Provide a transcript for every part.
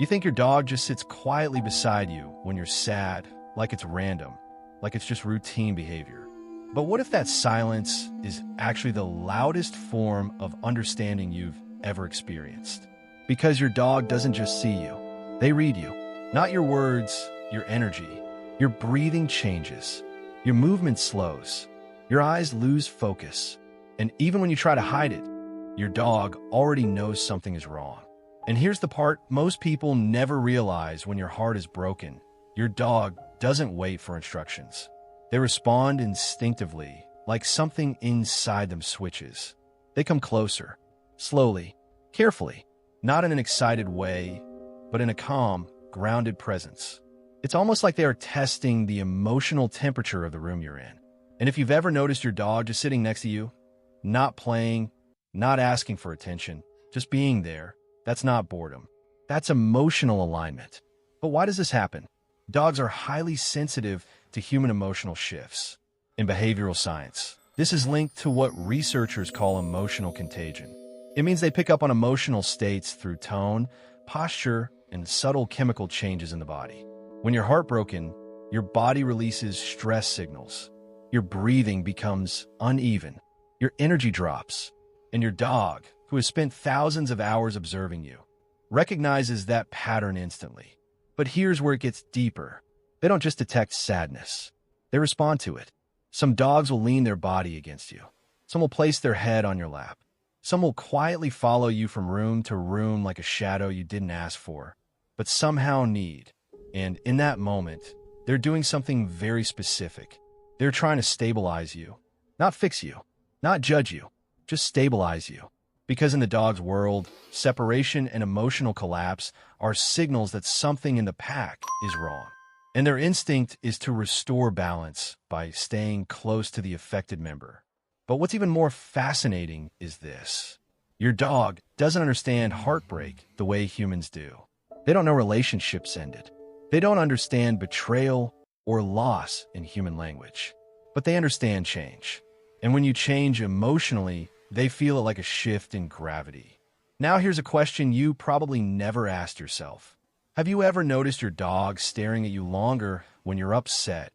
You think your dog just sits quietly beside you when you're sad, like it's random, like it's just routine behavior. But what if that silence is actually the loudest form of understanding you've ever experienced? Because your dog doesn't just see you, they read you. Not your words, your energy. Your breathing changes. Your movement slows. Your eyes lose focus. And even when you try to hide it, your dog already knows something is wrong. And here's the part most people never realize: when your heart is broken, your dog doesn't wait for instructions. They respond instinctively, like something inside them switches. They come closer, slowly, carefully, not in an excited way, but in a calm, grounded presence. It's almost like they are testing the emotional temperature of the room you're in. And if you've ever noticed your dog just sitting next to you, not playing, not asking for attention, just being there, that's not boredom. That's emotional alignment. But why does this happen? Dogs are highly sensitive to human emotional shifts. In behavioral science, this is linked to what researchers call emotional contagion. It means they pick up on emotional states through tone, posture, and subtle chemical changes in the body. When you're heartbroken, your body releases stress signals. Your breathing becomes uneven. Your energy drops. And your dog, who has spent thousands of hours observing you, recognizes that pattern instantly. But here's where it gets deeper. They don't just detect sadness. They respond to it. Some dogs will lean their body against you. Some will place their head on your lap. Some will quietly follow you from room to room like a shadow you didn't ask for, but somehow need. And in that moment, they're doing something very specific. They're trying to stabilize you. Not fix you. Not judge you. Just stabilize you. Because in the dog's world, separation and emotional collapse are signals that something in the pack is wrong. And their instinct is to restore balance by staying close to the affected member. But what's even more fascinating is this. Your dog doesn't understand heartbreak the way humans do. They don't know relationships ended. They don't understand betrayal or loss in human language. But they understand change. And when you change emotionally, they feel it like a shift in gravity. Now here's a question you probably never asked yourself. Have you ever noticed your dog staring at you longer when you're upset,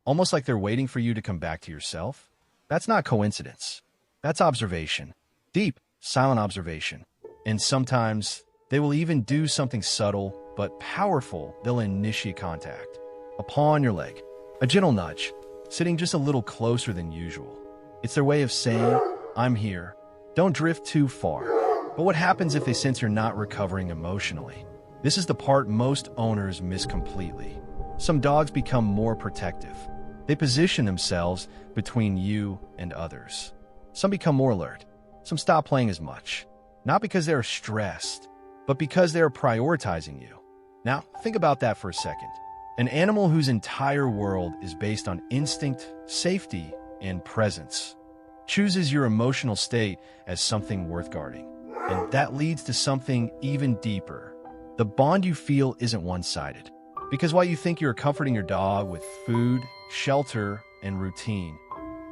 almost like they're waiting for you to come back to yourself? That's not coincidence. That's observation. Deep, silent observation. And sometimes they will even do something subtle but powerful. They'll initiate contact. A paw on your leg, a gentle nudge, sitting just a little closer than usual. It's their way of saying, I'm here. Don't drift too far. But what happens if they sense you're not recovering emotionally? This is the part most owners miss completely. Some dogs become more protective. They position themselves between you and others. Some become more alert. Some stop playing as much. Not because they're stressed, but because they are prioritizing you. Now, think about that for a second. An animal whose entire world is based on instinct, safety, and presence chooses your emotional state as something worth guarding. And that leads to something even deeper. The bond you feel isn't one-sided. Because while you think you're comforting your dog with food, shelter, and routine,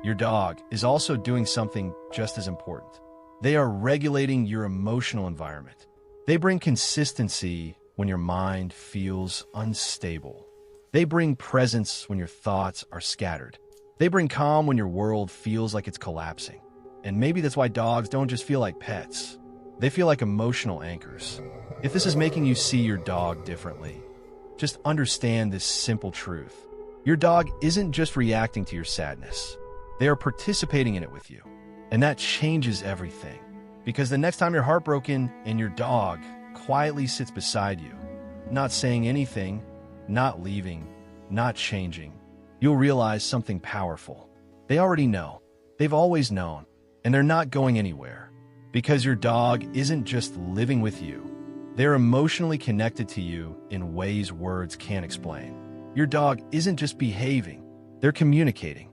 your dog is also doing something just as important. They are regulating your emotional environment. They bring consistency when your mind feels unstable. They bring presence when your thoughts are scattered. They bring calm when your world feels like it's collapsing. And maybe that's why dogs don't just feel like pets. They feel like emotional anchors. If this is making you see your dog differently, just understand this simple truth. Your dog isn't just reacting to your sadness. They are participating in it with you. And that changes everything. Because the next time you're heartbroken and your dog quietly sits beside you, not saying anything, not leaving, not changing, you'll realize something powerful. They already know. They've always known. And they're not going anywhere. Because your dog isn't just living with you. They're emotionally connected to you in ways words can't explain. Your dog isn't just behaving. They're communicating.